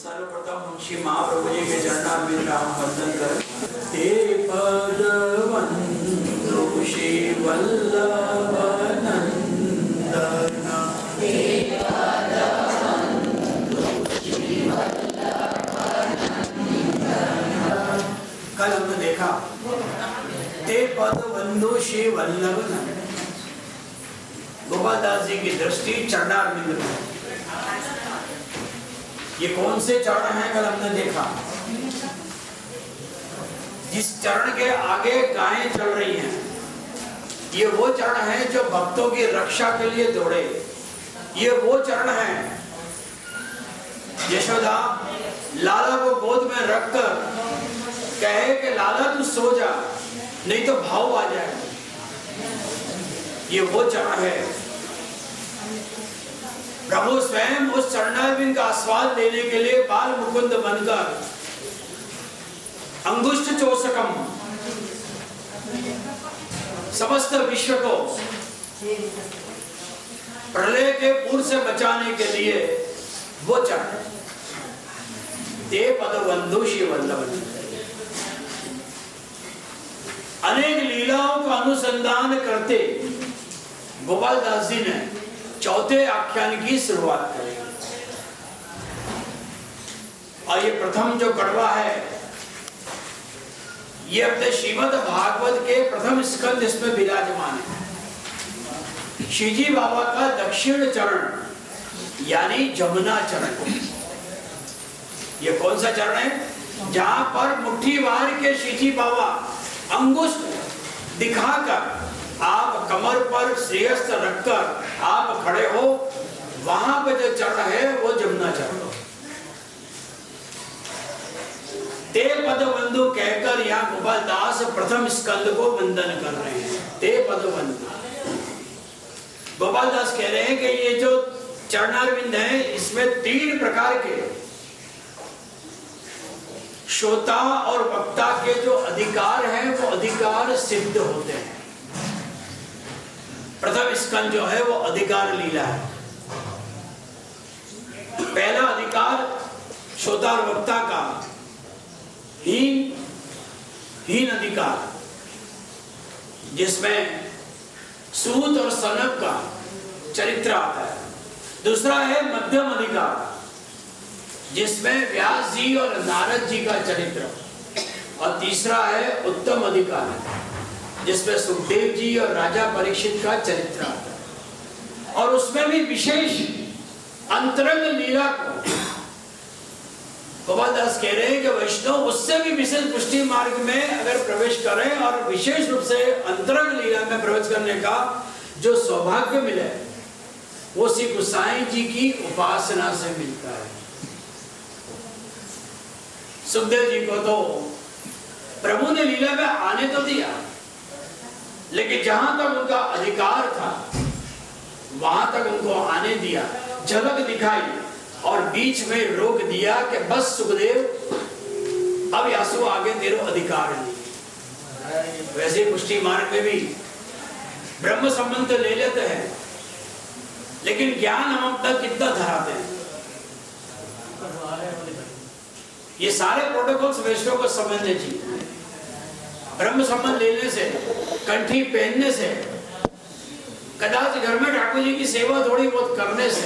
सर्वप्रथम हम श्री महाप्रभु जी के चरणारविंद का हम वंदन करें। ते पद वंदो श्री वल्लभ नंदना, कल हमने देखा ते पद वंदो श्री वल्लभ नंदना, गोपाल दास जी की दृष्टि चरणारविंद में। ये कौन से चरण हैं कल हमने देखा। जिस चरण के आगे गायें चल रही हैं, ये वो चरण है जो भक्तों की रक्षा के लिए दौड़े। ये वो चरण है यशोदा लाला को गोद में रखकर कहे कि लाला तू सो जा, नहीं तो भाव आ जाएगा। ये वो चरण है। प्रभु स्वयं उस चरणारविंद का आस्वाद लेने के लिए बाल मुकुंद बनकर अंगुष्ठ चोषकम समस्त विश्व को प्रलय के पूर्व से बचाने के लिए वो चरण ते पद वंदो श्री वल्लभ। अनेक लीलाओं का अनुसंधान करते गोपाल दास जी ने चौथे आख्यान की शुरुआत करेंगे। और ये प्रथम जो कड़वा है, ये अपने श्रीमद् भागवत के प्रथम स्कंद इसमें विराजमान है। श्रीजी बाबा का दक्षिण चरण यानी जमुना चरण। ये कौन सा चरण है? जहां पर मुट्ठी वार के श्रीजी बाबा अंगुष्ठ दिखाकर आप कमर पर श्रेयस्थ रखकर आप खड़े हो, वहां पे जो चरण है वो जमुना चरण। ते पद वंदु कहकर यहाँ गोपाल दास प्रथम स्कंद को वंदन कर रहे हैं। ते पद वंदु गोपाल दास कह रहे हैं कि ये जो चरणारविंद है, इसमें तीन प्रकार के श्रोता और वक्ता के जो अधिकार हैं वो अधिकार सिद्ध होते हैं। प्रथम स्कंद जो है वो अधिकार लीला है। पहला अधिकार श्रोता और वक्ता का हीन अधिकार, जिसमें सूत और सनक का चरित्र आता है। दूसरा है मध्यम अधिकार, जिसमें व्यास जी और नारद जी का चरित्र। और तीसरा है उत्तम अधिकार, जिसमें सुखदेव जी और राजा परीक्षित का चरित्र आता है। और उसमें भी विशेष अंतरंग लीला को गोपाल दास कह रहे हैं कि वैष्णव उससे भी विशेष पुष्टि मार्ग में अगर प्रवेश करें और विशेष रूप से अंतरंग लीला में प्रवेश करने का जो सौभाग्य मिले, वो श्री गोसाई जी की उपासना से मिलता है। सुखदेव जी को तो प्रभु ने लीला में आने तो दिया, लेकिन जहां तक उनका अधिकार था वहां तक उनको आने दिया, झलक दिखाई और बीच में रोक दिया कि बस सुखदेव, अब यासु आगे तेरे अधिकार नहीं। वैसे पुष्टि मार्ग में भी ब्रह्म संबंध ले लेते हैं, लेकिन ज्ञान हम तक कितना धराते हैं। ये सारे प्रोटोकॉल्स वैष्णव को समझने चाहिए। ब्रह्म संबंध लेने से, कंठी पहनने से, कदाच घर में ठाकुर जी की सेवा थोड़ी बहुत करने से,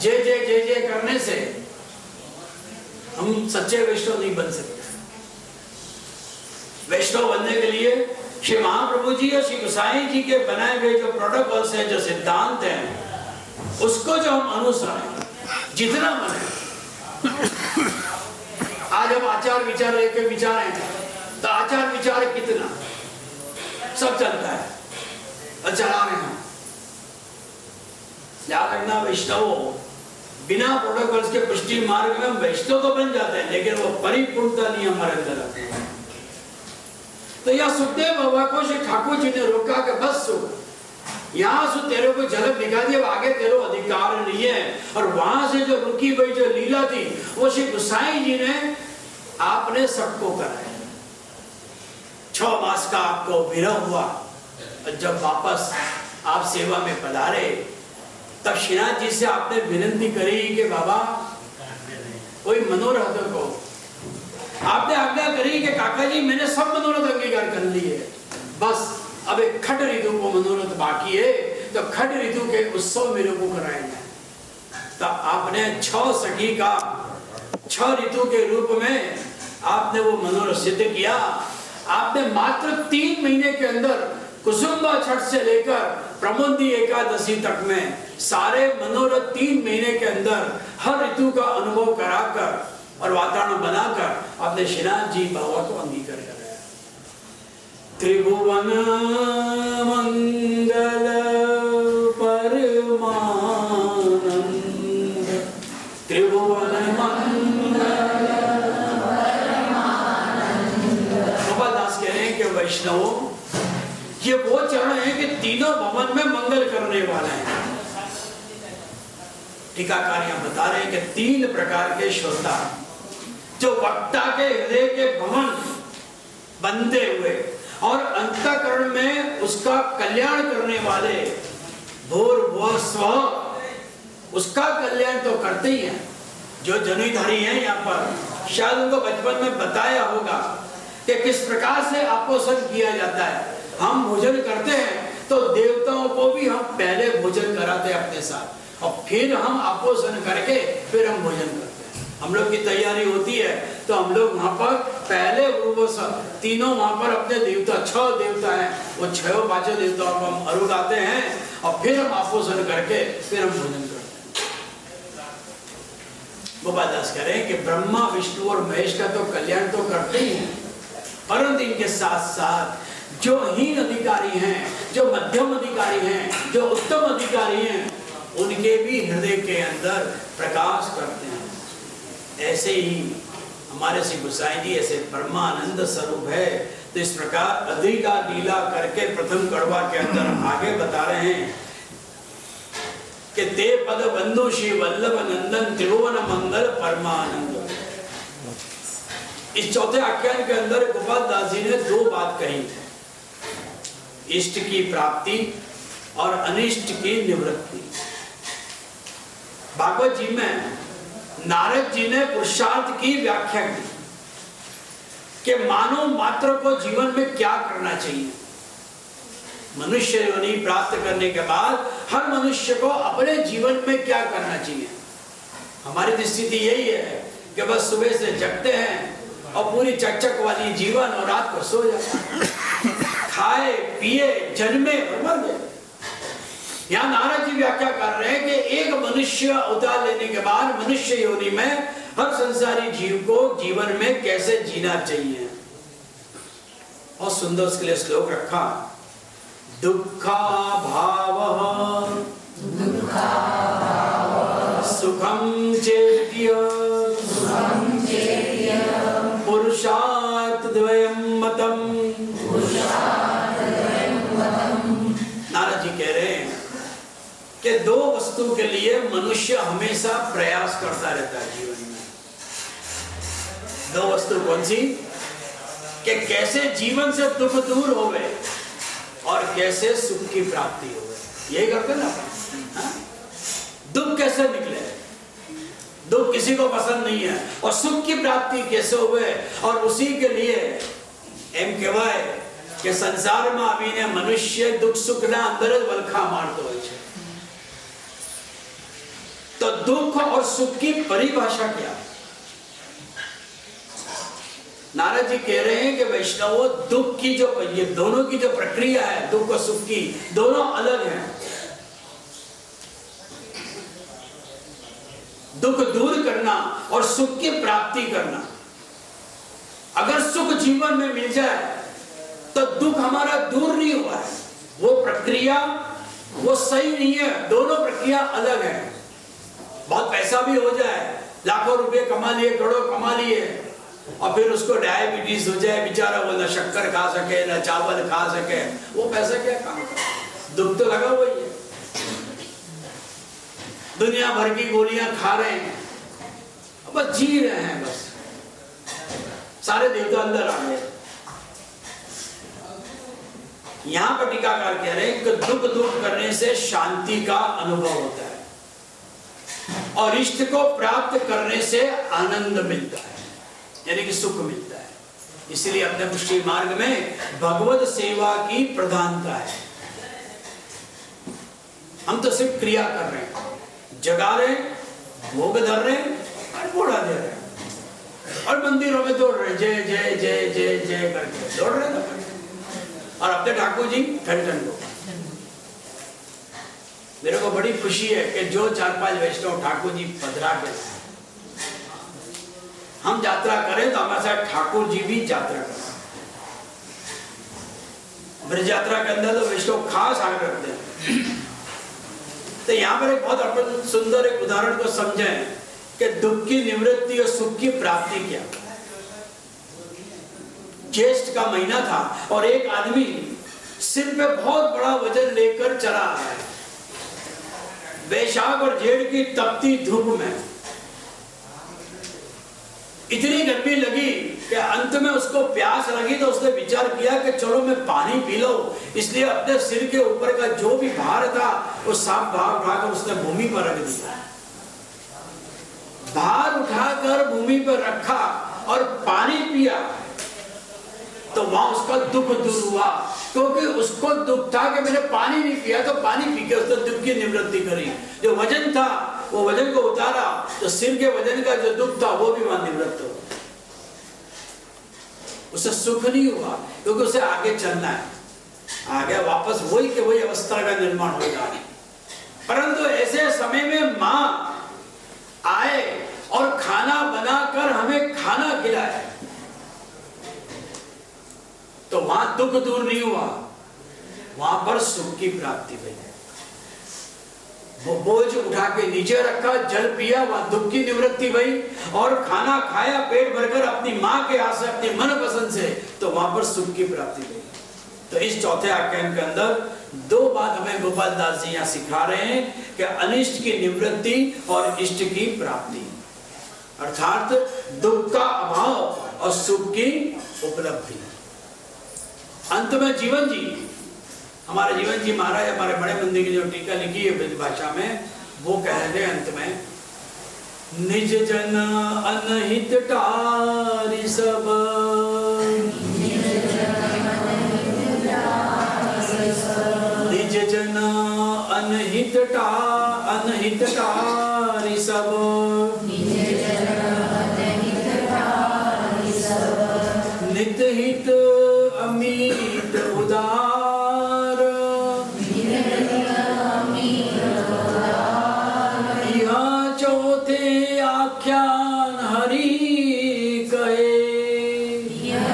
जय जय जय जय करने से हम सच्चे वैष्णव नहीं बन सकते। वैष्णव बनने के लिए श्री महाप्रभु जी और श्री गोसाई जी के बनाए हुए जो प्रोटोकॉल्स हैं, जो सिद्धांत हैं, उसको जो हम अनुसरण जितना बने। आज हम आचार विचार लेके विचारें तो आचार विचार कितना सब चलता है और चला रहे हैं। याद रखना, वैष्णव बिना प्रोटोकॉल्स के पुष्टि मार्ग में वैष्णव तो बन जाते हैं, लेकिन वो परिपूर्णता नहीं हमारे अंदर आती है। तो यह सुखदेव बाबा को श्री ठाकुर जी ने रोका कि बस सुख, यहाँ से तेरे को झलक दिखा दी, अब आगे तेरे अधिकार नहीं है। और वहां से जो रुकी हुई जो लीला थी वो श्री गोसाई जी ने आपने सबको कराया। 6 मास का आपको विरह हुआ, और जब वापस आप सेवा में पधारे तब श्रीनाथ जी से आपने विनती करी कि बाबा कोई मनोरथ को आपने आज्ञा करी कि काका जी मैंने सब मनोरथ अंगीकार कर लिए, बस अब एक खट ऋतु को मनोरथ बाकी है, तो खट ऋतु के उत्सव मेरे को कराए जाए। तो आपने 6 सखी का 6 ऋतु के रूप में आपने वो मनोरथ सिद्ध किया। आपने मात्र 3 महीने के अंदर कुसुम्बा छठ से लेकर प्रमोदी एकादशी तक में सारे मनोरथ 3 महीने के अंदर हर ऋतु का अनुभव कराकर और वातावरण बनाकर आपने श्रीनाथ जी बाबा को अंगीकार कराया। त्रिभुवन मंगल परमानंद, त्रिभुवन मंगल परमानंद। गोपाल दास कह रहे हैं कि वैष्णव ये वो चरण है कि तीनों भवन में मंगल करने वाला है। टीकाकारियां बता रहे हैं कि 3 प्रकार के श्रोता जो वक्ता के हृदय के भवन बनते हुए और अंतःकरण में उसका कल्याण करने वाले भूर्भुवः स्वः उसका कल्याण तो करते ही हैं। जो जनुधारी हैं यहाँ पर शायद उनको बचपन में बताया होगा कि किस प्रकार से आपोषण किया जाता है। हम भोजन करते हैं तो देवताओं को भी हम पहले भोजन कराते हैं अपने साथ और फिर हम आपोषण करके फिर हम भोजन करते हैं। हम लोग की तैयारी होती है तो हम लोग वहां पर पहले वो तीनों वहां पर अपने देवता 6 देवता हैं, वो 6 देवताओं को हम अरुगाते हैं और फिर हम आपोषण करके फिर हम भोजन करते हैं। गोपाल दास कह रहे हैं कि ब्रह्मा विष्णु और महेश का तो कल्याण तो करते ही हैं, परंतु इनके साथ साथ जो हीन अधिकारी हैं, जो मध्यम अधिकारी हैं, जो उत्तम अधिकारी हैं, उनके भी हृदय के अंदर प्रकाश करते हैं। ऐसे ही हमारे श्री गोसाई जी ऐसे परमानंद स्वरूप है। तो इस प्रकार अद्रिका लीला करके प्रथम कड़वा के अंदर आगे बता रहे हैं कि ते पद बंधु श्री वल्लभ नंदन त्रिभुवन मंगल परमानंद। इस चौथे आख्यान के अंदर गोपाल दास जी ने 2 बात कही है, इष्ट की प्राप्ति और अनिष्ट की निवृत्ति। भागवत जी में नारद जी ने पुरुषार्थ की व्याख्या की कि मानव मात्र को जीवन में क्या करना चाहिए। मनुष्य योनि प्राप्त करने के बाद हर मनुष्य को अपने जीवन में क्या करना चाहिए। हमारी तो स्थिति यही है कि बस सुबह से जगते हैं और पूरी चकचक वाली जीवन और रात को सो जाते हैं, खाए पिए जन्मे और मर गए। यहाँ नारद जी व्याख्या कर रहे हैं कि एक मनुष्य उतार लेने के बाद मनुष्य योनि में हर संसारी जीव को जीवन में कैसे जीना चाहिए। और सुंदर उसके लिए श्लोक रखा, दुखा भाव सुखम चेत्य पुरुषार्थ द्वयम मतम। नारद जी कह रहे हैं कि 2 वस्तु के लिए मनुष्य हमेशा प्रयास करता रहता है जीवन में। 2 वस्तु कौन सी? कि कैसे जीवन से दुख दूर होवे और कैसे सुख की प्राप्ति होवे। यही करते ना हाँ? दुख कैसे निकले, दुख किसी को पसंद नहीं है, और सुख की प्राप्ति कैसे होवे। और उसी के लिए एम कहेवाय कि संसार में आवीने मनुष्य दुख सुख ना अंदर ज वलखा मारतो होय छे। तो दुख और सुख की परिभाषा क्या? नारद जी कह रहे हैं कि वैष्णवों, दुख की जो ये दोनों की जो प्रक्रिया है, दुख और सुख की, दोनों अलग हैं। दुख दूर करना और सुख की प्राप्ति करना। अगर सुख जीवन में मिल जाए तो दुख हमारा दूर नहीं हुआ है, वो प्रक्रिया वो सही नहीं है। दोनों प्रक्रिया अलग है। बहुत पैसा भी हो जाए, लाखों रुपए कमा लिए, करोड़ों कमा लिए, और फिर उसको डायबिटीज हो जाए, बेचारा वो न शक्कर खा सके न चावल खा सके, वो पैसा क्या काम करे? दुख तो लगा हुआ ही है। दुनिया भर की गोलियां खा रहे हैं, बस जी रहे हैं, बस सारे देवता अंदर आ गए। यहां पर टीकाकार कह रहे हैं कि दुख दूर करने से शांति का अनुभव होता है। और इष्ट को प्राप्त करने से आनंद मिलता है, यानी कि सुख मिलता है। इसलिए अपने पुष्टि मार्ग में भगवत सेवा की प्रधानता है। हम तो सिर्फ क्रिया कर रहे हैं, जगा रहे हैं, भोग धर रहे हैं और घोड़ा दे रहे हैं और मंदिरों में दौड़ रहे हैं, जय जय जय जय जय करके दौड़ रहे हैं। और अपने ठाकुर जी ठन को, मेरे को बड़ी खुशी है कि जो 4-5 वैष्णव ठाकुर जी पधरा के हम यात्रा करें तो हमारे साथ ठाकुर जी भी यात्रा करें। ब्रज यात्रा के अंदर तो वैष्णव खास आगे रखते हैं। तो यहाँ पर एक बहुत अपन सुंदर एक उदाहरण को समझें कि दुख की निवृत्ति और सुख की प्राप्ति क्या। ज्येष्ठ का महीना था और एक आदमी सिर पे बहुत बड़ा वजन लेकर चला आ रहा है। वैशाख और जेठ की तपती धूप में इतनी गर्मी लगी कि अंत में उसको प्यास लगी तो उसने विचार किया कि चलो मैं पानी पी लो। इसलिए अपने सिर के ऊपर का जो भी भार था वो सब भार उठाकर उसने भूमि पर रख दिया। भार उठाकर भूमि पर रखा और पानी पिया तो वहां उसका दुख दूर हुआ, क्योंकि उसको दुख था कि मैंने पानी नहीं पिया। तो पानी पी के उसने दुख की निवृत्ति करी। जो वजन था वो वजन को उतारा तो सिर के वजन का जो दुख था वो भी वहां निवृत्त हो। उसे सुख नहीं हुआ क्योंकि उसे आगे चलना है, आगे वापस वही के वही अवस्था का निर्माण होगा। परंतु ऐसे समय में मां आए और खाना बनाकर हमें खाना खिलाए तो वहां दुख दूर नहीं हुआ, वहां पर सुख की प्राप्ति हुई। वो बोझ उठा के नीचे रखा, जल पिया, वहां दुख की निवृत्ति हुई और खाना खाया पेट भरकर अपनी मां के हाथ से, अपनी मन पसंद से, तो वहां पर सुख की प्राप्ति हुई। तो इस चौथे आख्यान के अंदर दो बात हमें गोपाल दास जी यहाँ सिखा रहे हैं कि अनिष्ट की निवृत्ति और इष्ट की प्राप्ति, अर्थात दुख का अभाव और सुख की उपलब्धि। अंत में जीवन जी, हमारे जीवन जी महाराज हमारे बड़े मंदिर की जो टीका लिखी है ब्रज भाषा में, वो कह रहे अंत में, निज जन अनहित टारि सब, निज जन अनहित टारि सब, नित हित अमित उदार, यह चौथे आख्यान हरि कहे, यह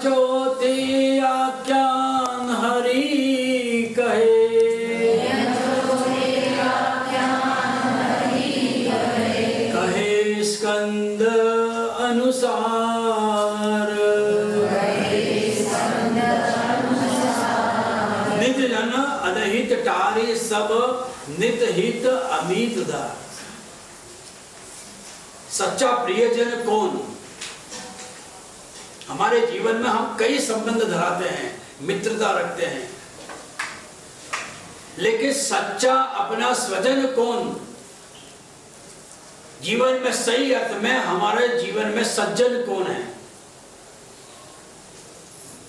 चौथे आख्यान हरि कहे, कहे स्कंद अनुसार, नित जन अनहित टारि सब, नित हित अमित उदार। सच्चा प्रियजन कौन? हमारे जीवन में हम कई संबंध धराते हैं, मित्रता रखते हैं, लेकिन सच्चा अपना स्वजन कौन? जीवन में सही अर्थ में हमारे जीवन में सज्जन कौन है?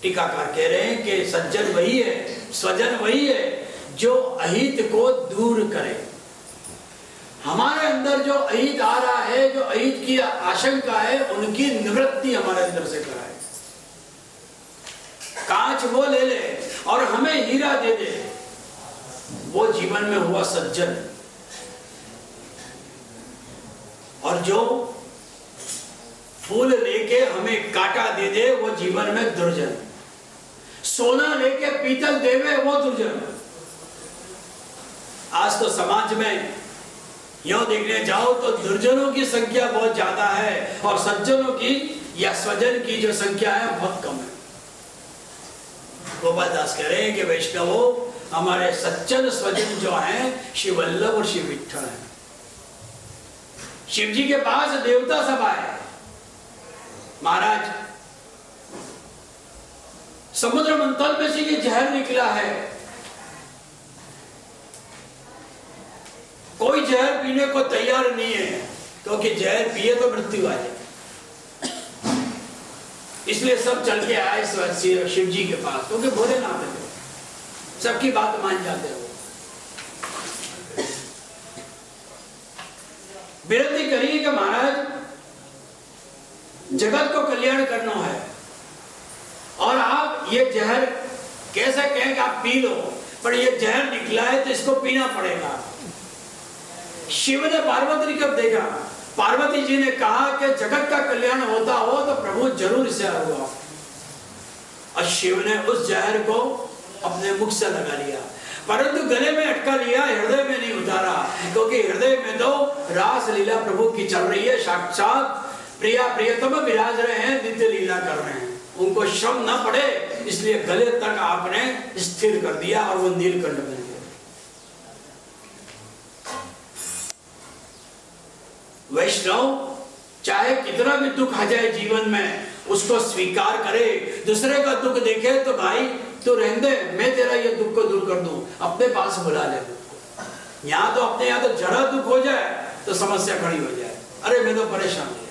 टीकाकार कह रहे हैं कि सज्जन वही है, स्वजन वही है जो अहित को दूर करे। हमारे अंदर जो अहित आ रहा है, जो अहित की आशंका है, उनकी निवृत्ति हमारे अंदर से कराए। कांच वो ले ले और हमें हीरा दे दे, वो जीवन में हुआ सज्जन। और जो फूल लेके हमें कांटा दे दे, वो जीवन में दुर्जन। सोना लेके पीतल देवे, वो दुर्जन। आज तो समाज में यूं देखने जाओ तो दुर्जनों की संख्या बहुत ज्यादा है और सज्जनों की या स्वजन की जो संख्या है बहुत कम है। गोपाल दास कह रहे हैं कि वैष्णवों, हमारे सज्जन स्वजन जो हैं शिव वल्लभ और शिव विठ्ठल है। शिव जी के पास देवता सभा है। महाराज, समुद्र मंथन में से ये जहर निकला है कोई जहर पीने को तैयार नहीं है, क्योंकि जहर पिए तो मृत्यु आ जाए। इसलिए सब चल के आए शिव जी के पास, क्योंकि भोलेनाथ है, सबकी बात मान जाते हो। विनती करिए कि महाराज जगत को कल्याण करना है, और आप ये जहर कैसे कहें कि आप पी लो, पर ये जहर निकला है तो इसको पीना पड़ेगा। शिव ने पार्वती कब देखा? पार्वती जी ने कहा कि जगत का कल्याण होता हो तो प्रभु जरूर इसे होगा, और शिव ने उस जहर को अपने मुख से लगा लिया, परंतु गले में अटका लिया, हृदय में नहीं उतारा, क्योंकि हृदय में तो रास लीला प्रभु की चल रही है। साक्षात प्रिया प्रियतम विराज रहे हैं, नित्य लीला कर रहे हैं, उनको श्रम न पड़े, इसलिए गले तक आपने स्थिर कर दिया और वो नीलकंठ बन गया। वैष्णव चाहे कितना भी दुख आ जाए जीवन में, उसको स्वीकार करे। दूसरे का दुख देखे तो भाई तो रहने दे, मैं तेरा ये दुख को दूर कर दूं, अपने पास बुला ले। यहाँ तो अपने यहाँ तो जरा दुख हो जाए तो समस्या खड़ी हो जाए, अरे मैं तो परेशान हूं।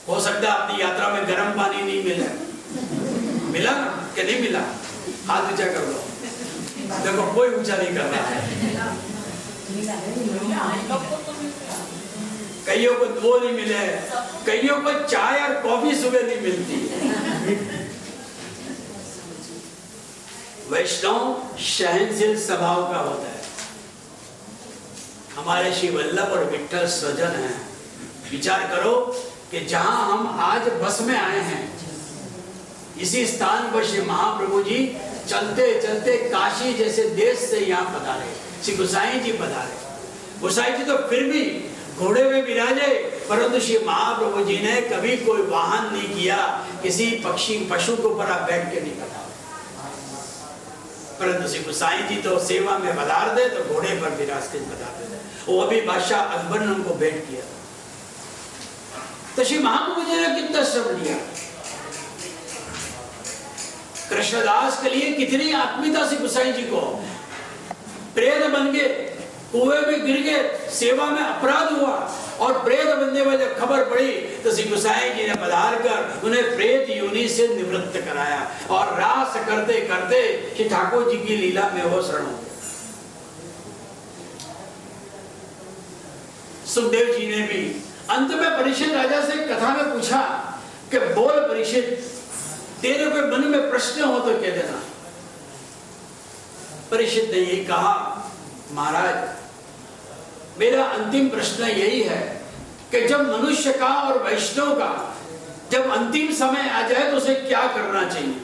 हो सकता है अपनी यात्रा में गर्म पानी नहीं मिले, मिला कि नहीं मिला? हाथ ऊंचा कर लो, देखो कोई ऊंचा नहीं कर रहा है। कईयों को वो नहीं मिले, कईयों को चाय और कॉफी सुबह नहीं मिलती। वैष्णव सहनशील स्वभाव का होता है। हमारे श्री वल्लभ और विठ्ठल स्वजन हैं। विचार करो कि जहां हम आज बस में आए हैं, इसी स्थान पर श्री महाप्रभु जी चलते चलते काशी जैसे देश से यहाँ पधारे, श्री गोसाई जी पधारे। गोसाई जी तो फिर भी घोड़े में विराजे, परंतु श्री महाप्रभु जी ने कभी कोई वाहन नहीं किया, किसी पक्षी पशु के ऊपर आप बैठ के नहीं पधारे। परंतु श्री गोसाई जी तो सेवा में पधार दे तो घोड़े पर विराज के पधारते थे। वो अभी बादशाह अकबर ने उनको भेंट किया। तो श्री महाप्रभु जी ने कितना श्रम लिया, कृष्णदास के लिए कितनी आत्मीयता श्री गोसाई जी को। प्रेत बन गए, कुएं में गिर गए, सेवा में अपराध हुआ, और प्रेत बनने में जब खबर पड़ी तो श्री गोसाई जी ने पधार कर उन्हें प्रेत योनि से निवृत्त कराया, और रास करते करते श्री ठाकुर जी की लीला में वो शरण हो गए। सुखदेव जी ने भी अंत में परीक्षित राजा से कथा में पूछा कि बोल परीक्षित, तेरे कोई मन में प्रश्न हो तो कह देना। परीक्षित ने यही कहा, महाराज मेरा अंतिम प्रश्न यही है कि जब मनुष्य का और वैष्णव का जब अंतिम समय आ जाए तो उसे क्या करना चाहिए?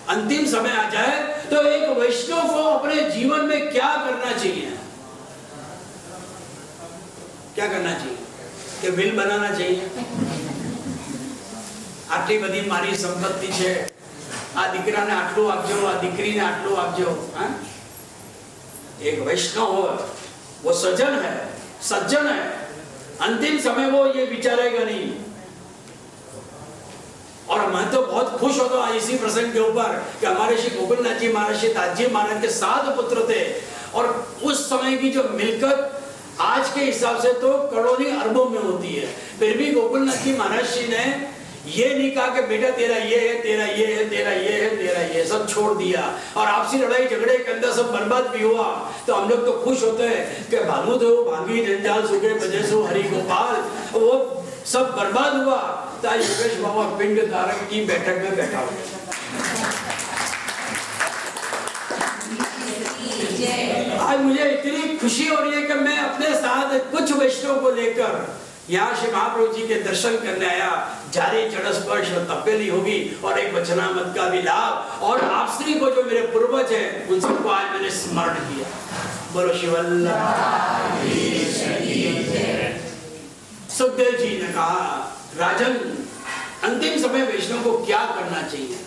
अंतिम समय आ जाए तो एक वैष्णव को अपने जीवन में क्या करना चाहिए? क्या करना चाहिए? कि बिल बनाना चाहिए? आटली बधी मारी संपत्ति छे, आ दीकरा ने आटलू आपजो, आ दीकरी ने आटलू आपजो। एक वैष्णव हो, वो सज्जन है, सज्जन है, अंतिम समय वो ये विचारेगा नहीं। और मैं तो बहुत खुश होता हूँ इसी प्रसंग के ऊपर कि हमारे श्री गोकुलनाथ जी महाराज, श्री ताज जी महाराज के 7 पुत्र थे, और उस समय की जो मिल्कत आज के हिसाब से तो करोड़ों अरबों में होती है, फिर भी गोकुलनाथ जी महाराज जी ने ये नहीं कहा कि बेटा तेरा ये है, तेरा ये है, तेरा ये है, तेरा ये, सब छोड़ दिया। और आपसी लड़ाई झगड़े के अंदर सब बर्बाद भी हुआ तो हम लोग तो खुश होते हैं कि भानु दो भागी जंजाल सुखे बजेसु हरि गोपाल, वो सब बर्बाद हुआ। तो योगेश बाबा पिंड धारक की बैठक में बैठा हुआ। आज मुझे इतनी खुशी हो रही है कि मैं अपने साथ कुछ वैष्णव को लेकर यहाँ श्री महाप्रभु जी के दर्शन करने आया। जारी चढ़ स्पर्श तपेली होगी और एक वचनामत का भी लाभ, और आपश्री को जो मेरे पूर्वज हैं उन सबको आज मैंने स्मरण किया। बोलो श्री वल्लभ। सुखदेव जी ने कहा, राजन अंतिम समय वैष्णव को क्या करना चाहिए?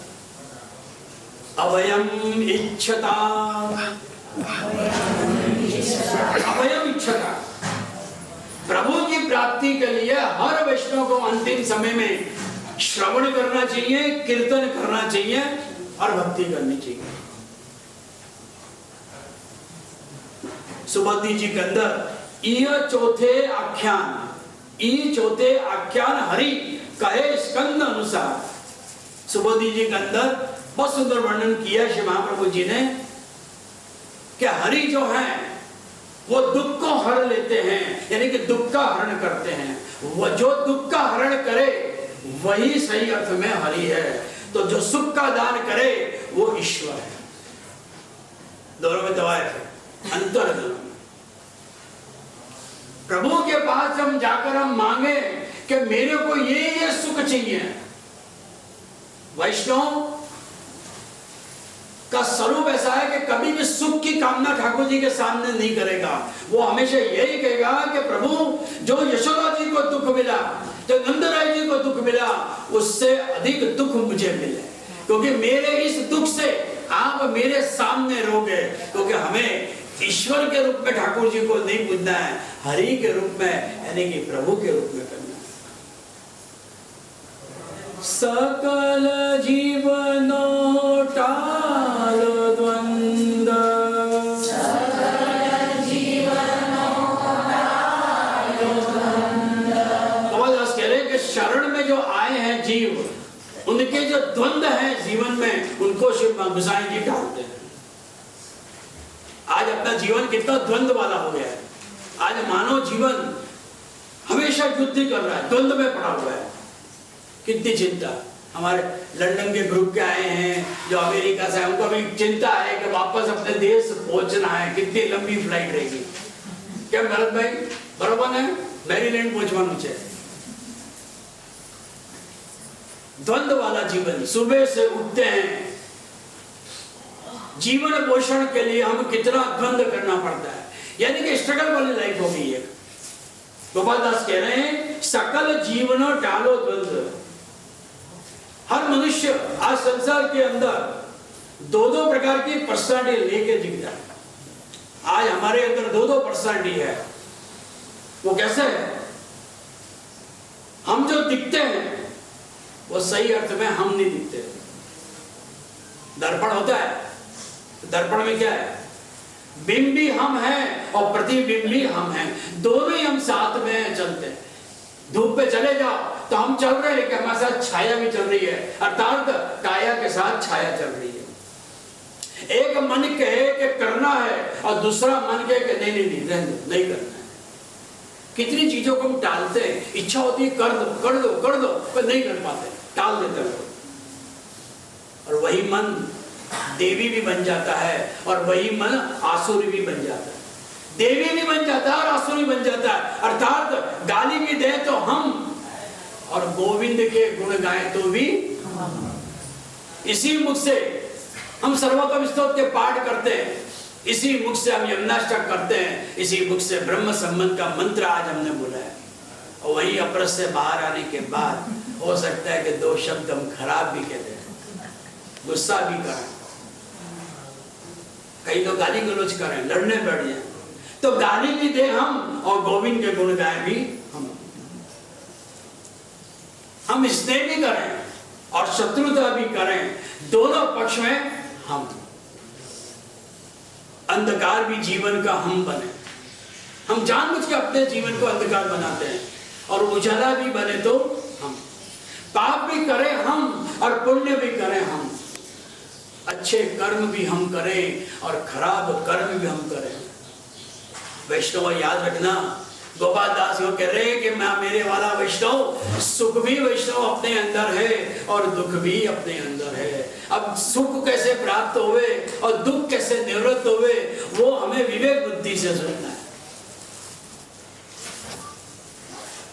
अभयम इच्छता, अभयम इच्छता। प्रभु की प्राप्ति के लिए हर वैष्णव को अंतिम समय में श्रवण करना चाहिए, कीर्तन करना चाहिए और भक्ति करनी चाहिए। सुबोधी जी के अंदर ई चौथे आख्यान हरि कहे स्कंद अनुसार। सुबोधी जी के अंदर बहुत सुंदर वर्णन किया श्री महाप्रभु जी ने कि हरि जो है वो दुख को हर लेते हैं, यानी कि दुख का हरण करते हैं। वह जो दुख का हरण करे वही सही अर्थ में हरि है। तो जो सुख का दान करे वो ईश्वर है। दोनों में दवाएं थे, अंतर दोनों में। प्रभु के पास हम जाकर हम मांगे कि मेरे को ये सुख चाहिए, वैष्णव का स्वरूप ऐसा है कि कभी भी सुख की कामना ठाकुर जी के सामने नहीं करेगा। वो हमेशा यही कहेगा कि प्रभु जो यशोदा जी को दुख मिला, जो नंदराय जी को दुख मिला, उससे अधिक दुख मुझे मिले, क्योंकि मेरे इस दुख से आप मेरे सामने रहोगे। क्योंकि हमें ईश्वर के रूप में ठाकुर जी को नहीं पूजना है, हरि के रूप में यानी कि प्रभु के रूप में करना है। सकल जीवनो टाल द्वंद, कबीरदास कह रहे हैं कि शरण में जो आए हैं जीव, उनके जो द्वंद है जीवन में, उनको शिव गोसाई जी डालते हैं। आज अपना जीवन कितना द्वंद वाला हो गया है। आज मानव जीवन हमेशा युद्ध कर रहा है, द्वंद में पड़ा हुआ है। कितनी चिंता। हमारे लंदन के ग्रुप के आए हैं जो अमेरिका से, उनको भी चिंता है कि वापस अपने देश पहुंचना है, कितनी लंबी फ्लाइट रहेगी। क्या भरत भाई बराबर है, मैरीलैंड पहुंचवाना चाहिए। द्वंद वाला जीवन, सुबह से उठते हैं, जीवन पोषण के लिए हम कितना द्वंद करना पड़ता है, यानी कि स्ट्रगल वाली लाइफ हो गई है। गोपाल दास कह रहे हैं सकल जीवनो टालो द्वंद। हर मनुष्य आज संसार के अंदर दो दो प्रकार की पर्सनालिटी लेके जीता है। आज हमारे अंदर दो दो पर्सनालिटी है। वो कैसे है? हम जो दिखते हैं वो सही अर्थ में हम नहीं दिखते। दर्पण होता है, दर्पण में क्या है? बिंब भी हम हैं और प्रतिबिंब भी हम हैं, दोनों ही हम साथ में चलते हैं। धूप पे चले जाओ तो हम चल रहे हैं कि हमारे साथ छाया भी चल रही है, अर्थात काया के साथ छाया चल रही है। एक मन कहे कि करना है और दूसरा मन कहे कि नहीं नहीं नहीं करना है। कितनी चीजों को हम टालते हैं, इच्छा होती है कर दो कर दो कर दो, पर नहीं कर पाते, टाल देते हैं। और वही मन देवी भी बन जाता है और वही मन आसुरी भी बन जाता है। देवी भी बन जाता है और आसुरी बन जाता है। अर्थात गाली भी दे तो हम और गोविंद के गुण गाए तो भी हम। इसी मुख से हम सर्वोत्तम स्तोत्र के पाठ करते हैं, इसी मुख से हम यमुनाष्टक करते हैं, इसी मुख से ब्रह्म संबंध का मंत्र आज हमने बोला है। और वही अपरस से बाहर आने के बाद हो सकता है कि दो शब्द हम खराब भी कहते हैं, गुस्सा भी करें, कई लोग गाली गलौज करें, लड़ने बैठ जाए, तो गाली भी दे हम और गोविंद के गुण गाए भी हम स्नेह भी करें और शत्रुता भी करें, दोनों पक्ष में हम। अंधकार भी जीवन का हम बने। हम जानबूझ के अपने जीवन को अंधकार बनाते हैं और उजाला भी बने तो हम। पाप भी करें हम और पुण्य भी करें हम। अच्छे कर्म भी हम करें और खराब कर्म भी हम करें। वैष्णव याद रखना, गोपाल दास को कह रहे हैं कि मैं मेरे वाला वैष्णव, सुख भी वैष्णव अपने अंदर है और दुख भी अपने अंदर है। अब सुख कैसे प्राप्त होवे और दुख कैसे निवृत्त होवे, वो हमें विवेक बुद्धि से सोचना है।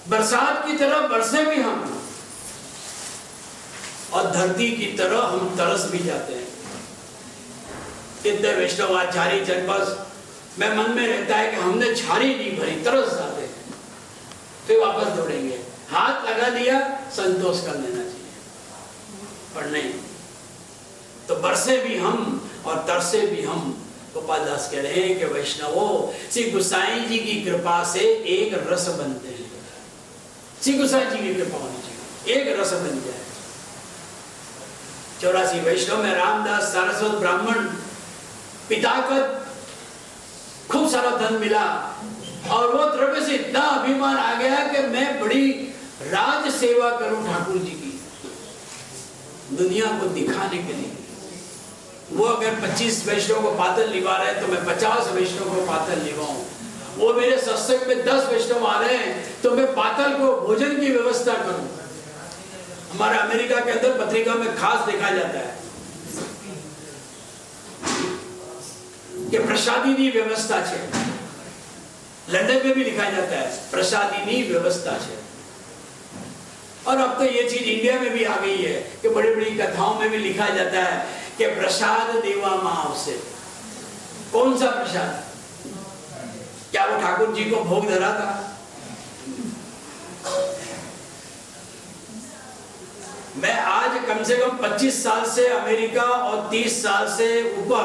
बरसात की तरह बरसे भी हम और धरती की तरह हम तरस भी जाते हैं। कितने वैष्णव आज झारी चंपस में मन में रहता है कि हमने झारी नहीं भरी, तरस जाते हैं, फिर वापस दौड़ेंगे। हाथ लगा दिया, संतोष कर लेना चाहिए, पर नहीं। तो बरसे भी हम और तरसे भी हम। गोपाल दास कह रहे हैं कि वैष्णवों, श्री गोसाई जी की कृपा से एक रस बनते हैं। श्री गोसाई जी की कृपा होनी चाहिए, एक रस बन जाए। 84 वैष्णव में रामदास सारस्वत ब्राह्मण पिताकत खूब सारा धन मिला और वो द्रव्य से इतना अभिमान आ गया कि मैं बड़ी राज सेवा करूं ठाकुर जी की, दुनिया को दिखाने के लिए। वो अगर 25 वैष्णव को पातल निभा रहे हैं तो मैं 50 वैष्णव को पातल निभाऊं। वो मेरे सत्संग में 10 वैष्णव आ रहे हैं तो मैं पातल को भोजन की व्यवस्था करूं। हमारा अमेरिका के अंदर पत्रिका में खास देखा जाता है कि प्रसादीनी व्यवस्था है। लंदन में भी लिखा जाता है प्रसादीनी व्यवस्था है। और अब तो ये चीज इंडिया में भी आ गई है कि बड़ी बड़ी कथाओं में भी लिखा जाता है कि प्रसाद देवा माँ से। कौन सा प्रसाद? क्या वो ठाकुर जी को भोग धरा था? मैं आज कम से कम 25 साल से अमेरिका और 30 साल से ऊपर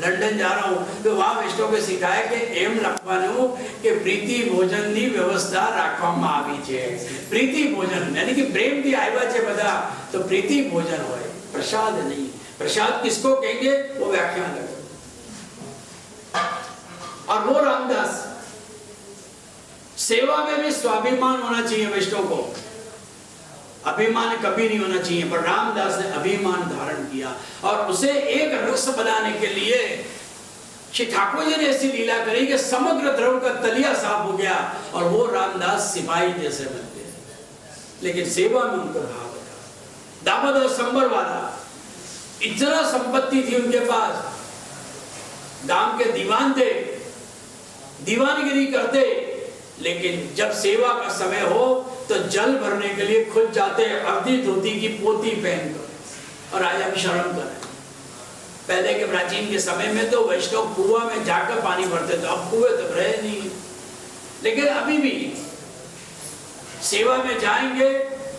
लंदन जा रहा हूं तो वहां वैष्णव को सिखाया कि एम लखवानु के प्रीति भोजन की व्यवस्था રાખવામાં આવી છે। प्रीति भोजन यानी कि प्रेम की आयवा છે બધા तो प्रीति भोजन होए, प्रसाद नहीं। प्रसाद किसको कहेंगे वो व्याख्यान लगे। और वो रामदास सेवा में भी स्वाभिमान होना चाहिए वैष्णव को, अभिमान कभी नहीं होना चाहिए। पर रामदास ने अभिमान धारण किया और उसे एक रस बनाने के लिए श्री ठाकुर जी ने ऐसी लीला करी कि समग्र द्रव का तलिया साफ हो गया और वो रामदास सिपाही जैसे बन गए। लेकिन सेवा में उनका भाव था। दामोदर संबर वाला इतना संपत्ति थी उनके पास, गांव के दीवान थे, दीवानगिरी करते, लेकिन जब सेवा का समय हो तो जल भरने के लिए खुद जाते अर्धी धोती की पोती पहनकर। और आज हम शर्म करें, पहले के प्राचीन के समय में तो वैष्णव कुआं में जाकर पानी भरते थे, अब कुएं तो रहे नहीं। लेकिन अभी भी सेवा में जाएंगे,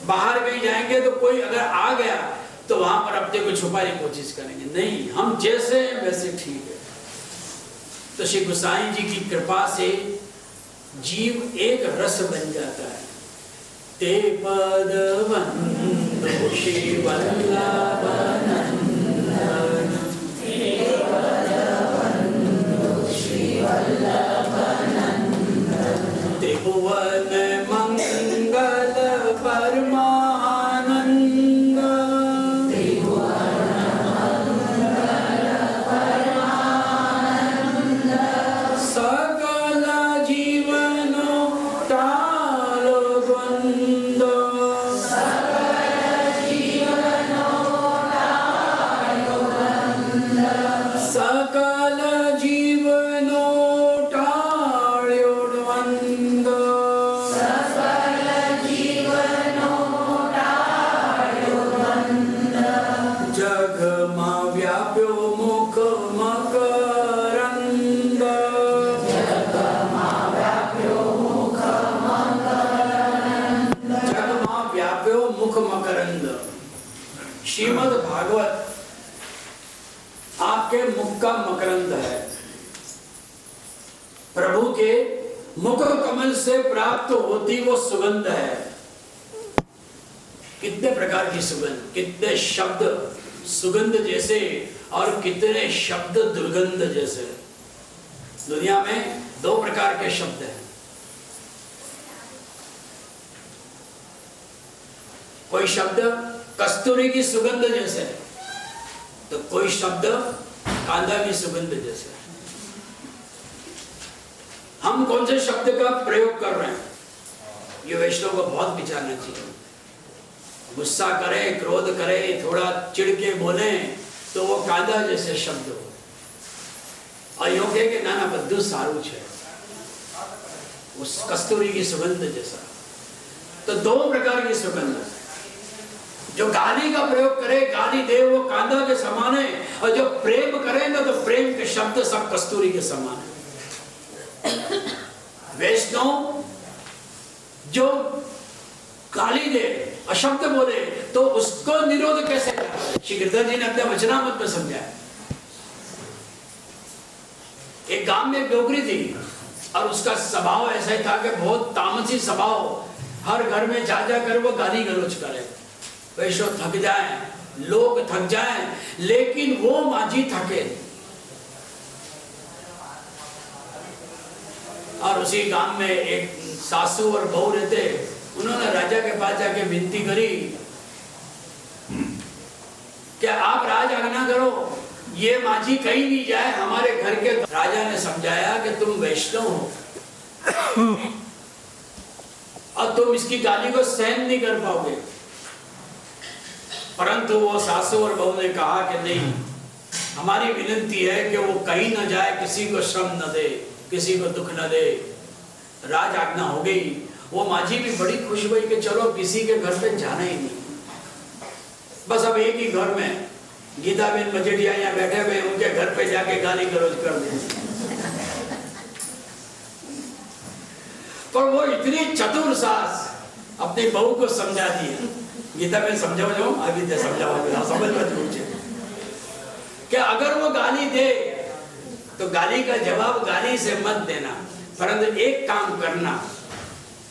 बाहर कहीं जाएंगे तो कोई अगर आ गया तो वहां पर अपने को छुपाने की कोशिश करेंगे, नहीं हम जैसे हैं वैसे ठीक है। तो श्री गोसाई जी की कृपा से जीव एक रस बन जाता है। ते पद वंदो श्री वल्लभानंद, ते पद वंदो श्री वल्लभानंद, ते भुवन मंगल परमानंद, ते भुवन मंगल परमानंद, सकल जीवनो टालो द्वंद, सकल जीवनो टालो द्वंद, सकल जीवनो टाळ्यो द्वंद, सकल जीवनो टाळ्यो द्वंद, जगमा व्याप्यो मुख मकरंद, जगमा व्याप्यो मुख मकरंद, जगमा व्याप्यो मुख मकरंद। श्रीमद् भागवत आपके मुख का मकरंद है। प्रभु के मुख कमल से प्राप्त होती वो सुगंध है। कितने प्रकार की सुगंध, कितने शब्द सुगंध जैसे और कितने शब्द दुर्गंध जैसे। दुनिया में 2 प्रकार के शब्द हैं। कोई शब्द कस्तूरी की सुगंध जैसे तो कोई शब्द कांदा की सुगंध जैसे। हम कौन से शब्द का प्रयोग कर रहे हैं ये वैष्णव को बहुत विचारना चाहिए। गुस्सा करे, क्रोध करे, थोड़ा चिढ़के बोले तो वो कांदा जैसे शब्द हो और यूं कहे कि ना ना बद्दू सारू छे, उस कस्तूरी की सुगंध जैसा। तो 2 प्रकार की सुगंध। जो गाली का प्रयोग करे, गाली दे, वो कांदा के समान है, और जो प्रेम करेंगे तो प्रेम के शब्द सब कस्तूरी के समान है। वैष्णव जो गाली दे, अशब्द बोले तो उसको निरोध कैसे करें? श्री गिरधर जी ने अपने वचनामृत में समझाया। एक गांव में डोगरी थी और उसका स्वभाव ऐसा ही था कि बहुत तामसी स्वभाव, हर घर में जा जाकर वो गाली गलौज करे। वैष्णव थक जाए, लोग थक जाए, लेकिन वो माझी थके। और उसी गांव में एक सासू और बहू रहते। उन्होंने राजा के पास जाके विनती करी कि आप राज आज्ञा करो, ये माझी कहीं नहीं जाए हमारे घर के। राजा ने समझाया कि तुम वैष्णव हो और तुम इसकी गाली को सहन नहीं कर पाओगे। परंतु वो सासू और बहू ने कहा कि नहीं, हमारी विनती है कि वो कहीं न जाए, किसी को श्रम न दे, किसी को दुख न दे। राज आज्ञा हो गई। वो माझी भी बड़ी खुश हुई कि चलो किसी के घर पे जाना ही नहीं, बस अब एक ही घर में गीताबेन मजेठिया यहाँ बैठे हुए, उनके घर पे जाके गाली गलौज कर दे। पर वो इतनी चतुर सास अपनी बहू को समझा दी। गीताबेन समझाओ जो अभी दे समझाओ, समझ मत पूछे कि अगर वो गाली दे तो गाली का जवाब गाली से मत देना, परंतु एक काम करना,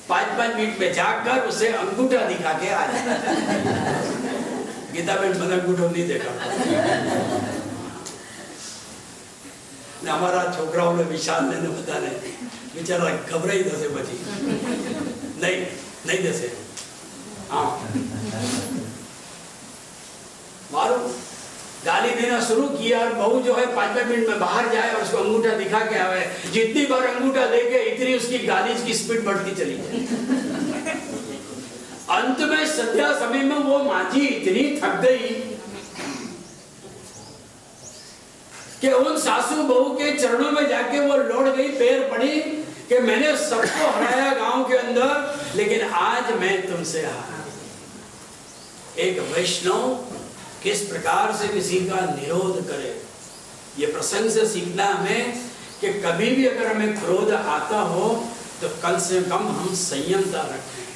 5-5 मिनट में जाकर उसे अंगूठा दिखा के आ जाए। गीताबेन मन अंगूठो नहीं देखा। हमारा छोकराओं ने विशाल ने बता रहे बेचारा घबराई दसे बची नहीं दसे। हाँ मालूम गाली देना शुरू किया और बहू जो है 5-5 मिनट में बाहर जाए और उसको अंगूठा दिखा के आवे। जितनी बार अंगूठा देके इतनी उसकी गाली की स्पीड बढ़ती चली जाए। अंत में संध्या समय में वो माझी इतनी थक गई कि उन सासू बहू के चरणों में जाके वो लौट गई, पैर पड़ी कि मैंने सबको हराया गांव के अंदर, लेकिन आज मैं तुमसे हारा। एक वैष्णव किस प्रकार से किसी का निरोध करे, ये प्रसंग से सीखना हमें कि कभी भी अगर हमें क्रोध आता हो तो कम से कम हम संयमता रखें।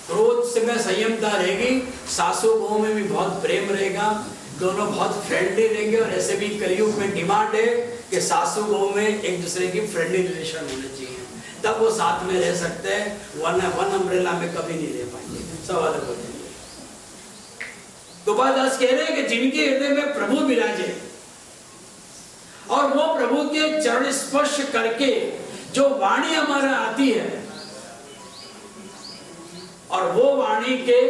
क्रोध से में संयमता रहेगी, सासू बहू में भी बहुत प्रेम रहेगा, दोनों बहुत फ्रेंडली रहेंगे। और ऐसे भी कलयुग में डिमांड है कि सासू बहू में एक दूसरे की फ्रेंडली रिलेशन होने चाहिए, तब वो साथ में रह सकते हैं, वरना वन अम्ब्रेला में कभी नहीं रह पाएंगे, सब अलग हो जाएंगे। गोपालदास कह रहे हैं कि जिनके हृदय में प्रभु विराजे और वो प्रभु के चरण स्पर्श करके जो वाणी हमारा आती है और वो वाणी के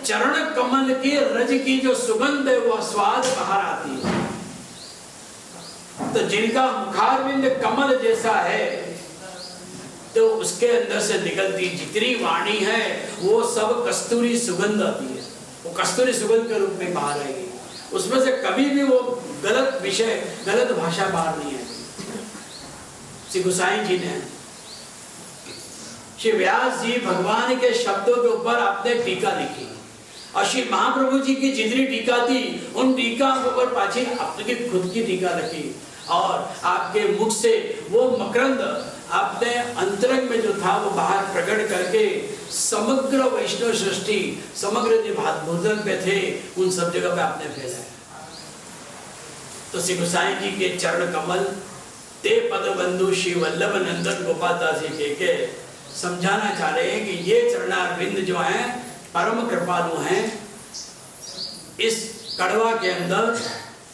चरण कमल की रज की जो सुगंध है, वो स्वाद बाहर आती है। तो जिनका मुखारविंद कमल जैसा है तो उसके अंदर से निकलती जितनी वाणी है वो सब कस्तूरी सुगंध आती है, वो कस्तूरी सुगंध के रूप में बाहर आएगी। उसमें से कभी भी वो गलत विषय, गलत भाषा बाहर नहीं आएगी। श्री गोसाई जी ने, श्री व्यास जी भगवान के शब्दों के ऊपर आपने टीका लिखी और श्री महाप्रभु जी की जितनी टीका थी उन टीका के ऊपर पाछी आपने खुद की टीका रखी और आपके मुख से वो मकरंद आपने अंतरंग में जो था वो बाहर प्रकट करके समग्र वैष्णव सृष्टि, समग्र जो भूतल पे थे उन सब जगह पे आपने फैलाया। तो श्री गोसाई जी के चरण कमल ते पद बंधु श्री वल्लभ नंदन गोपालदास जी के समझाना चाह रहे हैं कि ये चरणारविंद जो हैं परम कृपालु हैं। इस कड़वा के अंदर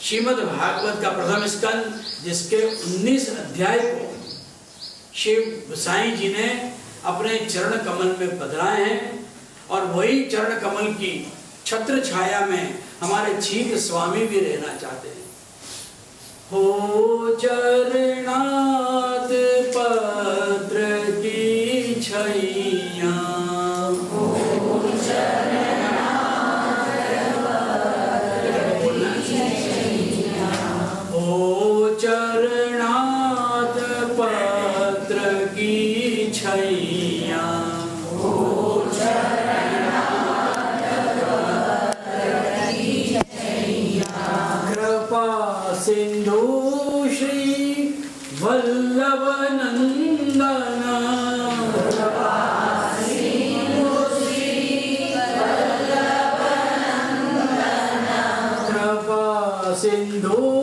श्रीमद् भागवत का प्रथम स्कंद जिसके 19 अध्याय को शिव गोसाई जी ने अपने चरण कमल में पधराए हैं और वही चरण कमल की छत्र छाया में हमारे छीक स्वामी भी रहना चाहते हैं। हो चरणात पत्र की छैया, चरणात पत्र की छैया, कृपा सिंधु श्री वल्लभ नंदना, कृपा सिंधु